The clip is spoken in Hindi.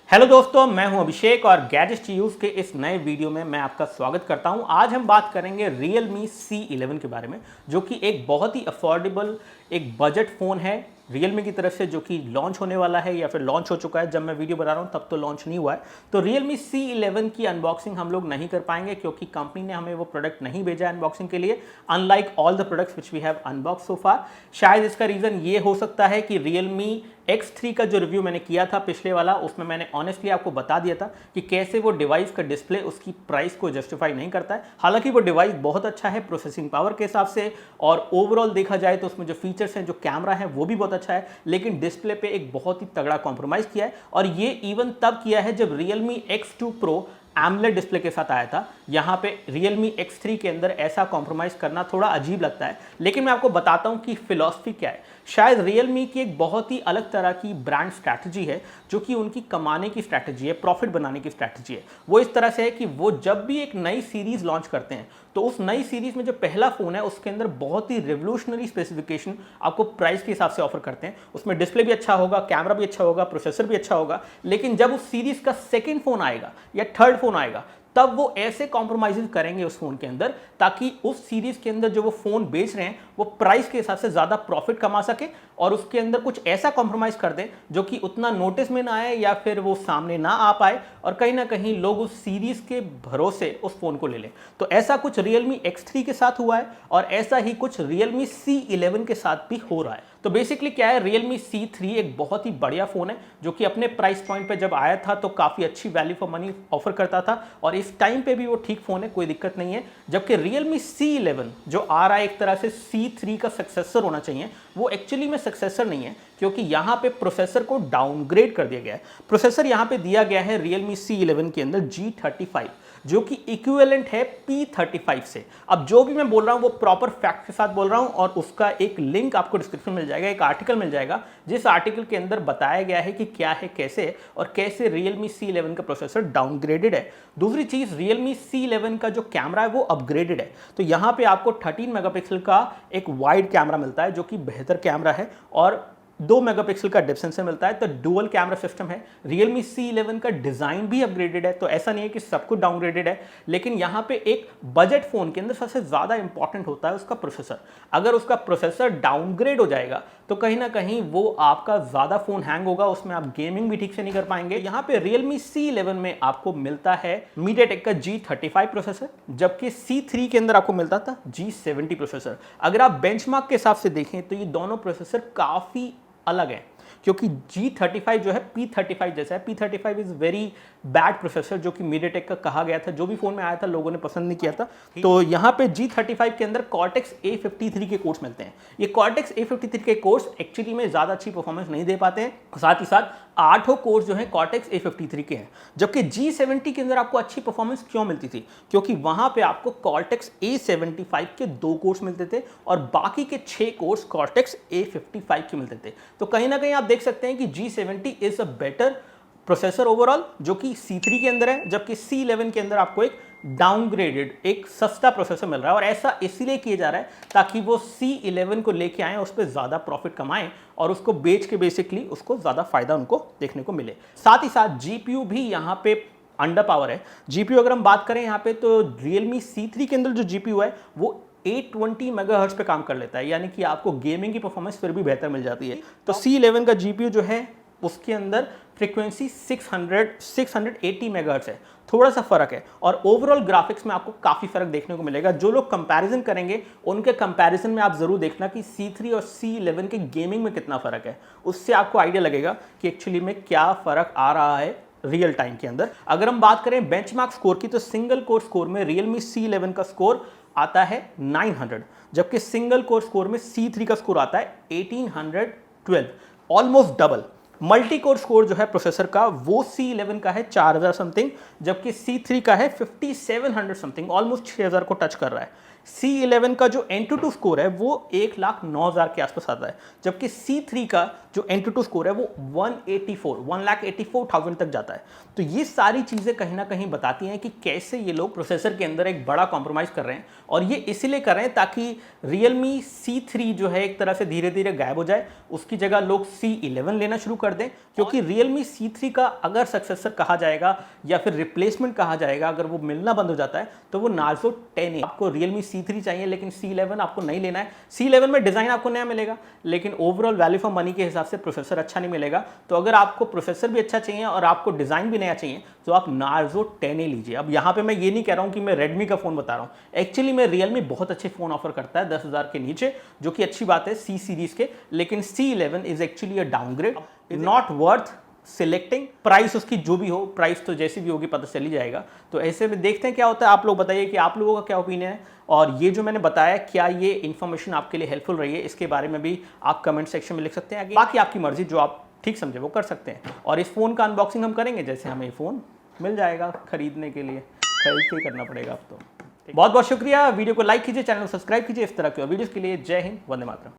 हेलो दोस्तों, मैं हूं अभिषेक और गैजेट्स यूज के इस नए वीडियो में मैं आपका स्वागत करता हूं। आज हम बात करेंगे Realme C11 के बारे में, जो कि एक बहुत ही अफोर्डेबल एक बजट फ़ोन है Realme की तरफ से, जो कि लॉन्च होने वाला है या फिर लॉन्च हो चुका है। जब मैं वीडियो बना रहा हूं तब तो लॉन्च नहीं हुआ है। तो Realme C11 की अनबॉक्सिंग हम लोग नहीं कर पाएंगे क्योंकि कंपनी ने हमें वो प्रोडक्ट नहीं भेजा है अनबॉक्सिंग के लिए, unlike all the products which we have unbox so far. शायद इसका रीज़न ये हो सकता है कि Realme X3 का जो रिव्यू मैंने किया था पिछले वाला, उसमें मैंने ऑनेस्टली आपको बता दिया था कि कैसे वो डिवाइस का डिस्प्ले उसकी प्राइस को जस्टिफाई नहीं करता है। हालांकि वो डिवाइस बहुत अच्छा है प्रोसेसिंग पावर के हिसाब से, और ओवरऑल देखा जाए तो उसमें जो फीचर्स हैं, जो कैमरा है वो भी बहुत अच्छा है, लेकिन डिस्प्ले पे एक बहुत ही तगड़ा कॉम्प्रोमाइज़ किया है। और ये इवन तब किया है जब Realme X2 Pro AMOLED display के साथ आया था। यहाँ पे Realme X3 के अंदर ऐसा कॉम्प्रोमाइज़ करना थोड़ा अजीब लगता है, लेकिन मैं आपको बताता हूँ कि फिलॉसफी क्या है। शायद Realme की एक बहुत ही अलग तरह की ब्रांड स्ट्रैटेजी है, जो कि उनकी कमाने की स्ट्रैटेजी है, प्रॉफिट बनाने की स्ट्रैटेजी है। वो इस तरह से है कि वो जब भी एक नई सीरीज़ लॉन्च करते हैं तो उस नई सीरीज़ में जो पहला फ़ोन है उसके अंदर बहुत ही रिवोल्यूशनरी स्पेसिफिकेशन आपको प्राइस के हिसाब से ऑफर करते हैं। उसमें डिस्प्ले भी अच्छा होगा, कैमरा भी अच्छा होगा, प्रोसेसर भी अच्छा होगा, लेकिन जब उस सीरीज़ का सेकेंड फ़ोन आएगा या थर्ड फ़ोन आएगा तब वो ऐसे कॉम्प्रोमाइज़ करेंगे उस फ़ोन के अंदर ताकि उस सीरीज़ के अंदर जो वो फ़ोन बेच रहे हैं वो प्राइस के हिसाब से ज़्यादा प्रॉफिट कमा सके, और उसके अंदर कुछ ऐसा कॉम्प्रोमाइज़ कर दें जो कि उतना नोटिस में ना आए या फिर वो सामने ना आ पाए, और कहीं ना कहीं लोग उस सीरीज़ के भरोसे उस फ़ोन को ले लें। तो ऐसा कुछ Realme X3 के साथ हुआ है और ऐसा ही कुछ Realme C11 के साथ भी हो रहा है। तो बेसिकली क्या है, Realme C3 एक बहुत ही बढ़िया फ़ोन है जो कि अपने प्राइस पॉइंट पे जब आया था तो काफ़ी अच्छी वैल्यू फॉर मनी ऑफर करता था, और इस टाइम पे भी वो ठीक फ़ोन है, कोई दिक्कत नहीं है। जबकि Realme C11 जो आ रहा है एक तरह से C3 का सक्सेसर होना चाहिए, वो एक्चुअली में सक्सेसर नहीं है, क्योंकि यहाँ पे प्रोसेसर को डाउनग्रेड कर दिया गया है। प्रोसेसर यहाँ पे दिया गया है Realme C11 के अंदर G35, जो कि इक्विवेलेंट है P35 से। अब जो भी मैं बोल रहा हूँ वो प्रॉपर फैक्ट के साथ बोल रहा हूँ, और उसका एक लिंक आपको डिस्क्रिप्शन में मिल जाएगा, एक आर्टिकल मिल जाएगा जिस आर्टिकल के अंदर बताया गया है कि क्या है, कैसे है, और कैसे Realme C11 का प्रोसेसर डाउनग्रेडेड है। दूसरी चीज़, Realme C11 का जो कैमरा है वो अपग्रेडेड है। तो यहाँ पे आपको 13 मेगापिक्सल का एक वाइड कैमरा मिलता है जो कि बेहतर कैमरा है, और 2 मेगापिक्सल का डेप्थ सेंसर मिलता है। तो डुअल कैमरा सिस्टम है। Realme C11 का डिज़ाइन भी अपग्रेडेड है, तो ऐसा नहीं है कि सब कुछ डाउनग्रेडेड है, लेकिन यहाँ पे एक बजट फ़ोन के अंदर सबसे ज़्यादा इंपॉर्टेंट होता है उसका प्रोसेसर। अगर उसका प्रोसेसर डाउनग्रेड हो जाएगा तो कहीं ना कहीं वो आपका ज़्यादा फ़ोन हैंग होगा, उसमें आप गेमिंग भी ठीक से नहीं कर पाएंगे। यहाँ पे Realme C11 में आपको मिलता है MediaTek का G35 प्रोसेसर, जबकि C3 के अंदर आपको मिलता था G70 प्रोसेसर। अगर आप बेंचमार्क के हिसाब से देखें तो ये दोनों प्रोसेसर काफ़ी अलग है, क्योंकि G35 जो है P35 जैसा है। P35 is very bad processor, जो कि MediaTek का कहा गया था, जो भी फ़ोन में आया था लोगों ने पसंद नहीं किया था। तो यहाँ पे G35 के अंदर Cortex A53 के कोर्स मिलते हैं। ये Cortex A53 के कोर्स एक्चुअली में ज़्यादा अच्छी परफॉर्मेंस नहीं दे पाते हैं, साथ ही साथ 8 कोर्स जो है Cortex A53 के हैं। जबकि G70 के अंदर आपको अच्छी परफॉर्मेंस क्यों मिलती थी, क्योंकि वहाँ पे आपको Cortex A75 के 2 कोर्स मिलते थे और बाकी के 6 कोर्स Cortex A55 के मिलते थे। तो कहीं ना कहीं आप देख सकते हैं कि G70 is a better processor overall, जो कि C3 के अंदर है, जबकि C11 के अंदर आपको एक डाउनग्रेडेड एक सस्ता प्रोसेसर मिल रहा है। और ऐसा इसलिए किया जा रहा है ताकि वो C11 को लेके आएँ, उस पर ज़्यादा प्रॉफिट कमाएं और उसको बेच के बेसिकली उसको ज़्यादा फायदा उनको देखने को मिले। साथ ही साथ GPU भी यहाँ पे अंडर पावर है। GPU अगर हम बात करें यहाँ पे, तो Realme C3 के अंदर जो GPU है वो 820 मेगाहर्ट्ज पे काम कर लेता है, यानी कि आपको गेमिंग की परफॉर्मेंस फिर भी बेहतर मिल जाती है। तो C11 का GPU जो है उसके अंदर फ्रीक्वेंसी 680 मेगाहर्ट्ज है, थोड़ा सा फर्क है, और ओवरऑल ग्राफिक्स में आपको काफ़ी फर्क देखने को मिलेगा। जो लोग कंपैरिजन करेंगे उनके कंपैरिजन में आप ज़रूर देखना कि C3 और C11 के गेमिंग में कितना फ़र्क है, उससे आपको आइडिया लगेगा कि एक्चुअली में क्या फ़र्क आ रहा है रियल टाइम के अंदर। अगर हम बात करें बेंचमार्क स्कोर की, तो सिंगल कोर स्कोर में Realme C11 का स्कोर आता है 900, जबकि सिंगल कोर स्कोर में C3 का स्कोर आता है 1812, almost double. Multi core score जो है प्रोसेसर का वो C11 का है 4000 समथिंग, जबकि C3 का है 5700 समथिंग, ऑलमोस्ट 6000 को टच कर रहा है। C11 का जो Antutu स्कोर है वो 1,09,000 के आसपास आता है, जबकि C3 का जो Antutu स्कोर है वो 1,84,000 तक जाता है। तो ये सारी चीज़ें कहीं ना कहीं बताती हैं कि कैसे ये लोग प्रोसेसर के अंदर एक बड़ा कॉम्प्रोमाइज़ कर रहे हैं, और ये इसीलिए कर रहे हैं ताकि Realme C3 जो है एक तरह से धीरे धीरे गायब हो जाए, उसकी जगह लोग C11 लेना शुरू कर दें। क्योंकि Realme C3 का अगर सक्सेसर कहा जाएगा या फिर रिप्लेसमेंट कहा जाएगा, अगर वो मिलना बंद हो जाता है तो वो Narzo 10A। आपको Realme C3 चाहिए लेकिन C11 आपको नहीं लेना है। C11 में डिज़ाइन आपको नया मिलेगा लेकिन ओवरऑल वैल्यू फॉर मनी के हिसाब से प्रोसेसर अच्छा नहीं मिलेगा। तो अगर आपको प्रोसेसर भी अच्छा चाहिए और आपको डिज़ाइन भी नया चाहिए तो आप Narzo 10A लीजिए। अब यहाँ पे मैं ये नहीं कह रहा हूँ कि मैं Redmi का फ़ोन बता रहा हूँ, एक्चुअली मैं Realme बहुत अच्छे फ़ोन ऑफर करता है 10,000 के नीचे, जो कि अच्छी बात है C सीरीज़ के। लेकिन C11 is actually a downgrade, not worth selecting. Price उसकी जो भी हो, प्राइस तो जैसी भी होगी पता चल ही जाएगा। तो ऐसे में देखते हैं क्या होता है। आप लोग बताइए कि आप लोगों का क्या ओपिनियन है, और ये जो मैंने बताया क्या ये इन्फॉर्मेशन आपके लिए हेल्पफुल रही है, इसके बारे में भी आप कमेंट सेक्शन में लिख सकते हैं। बाकी आपकी मर्जी, जो आप ठीक समझे वो कर सकते हैं। और इस फ़ोन का अनबॉक्सिंग हम करेंगे जैसे हमें फ़ोन मिल जाएगा खरीदने के लिए, खरीद के करना पड़ेगा अब तो। बहुत बहुत शुक्रिया। वीडियो को लाइक कीजिए, चैनल को सब्सक्राइब कीजिए इस तरह के वीडियोज़ के लिए। जय हिंद, वंदे मातरम।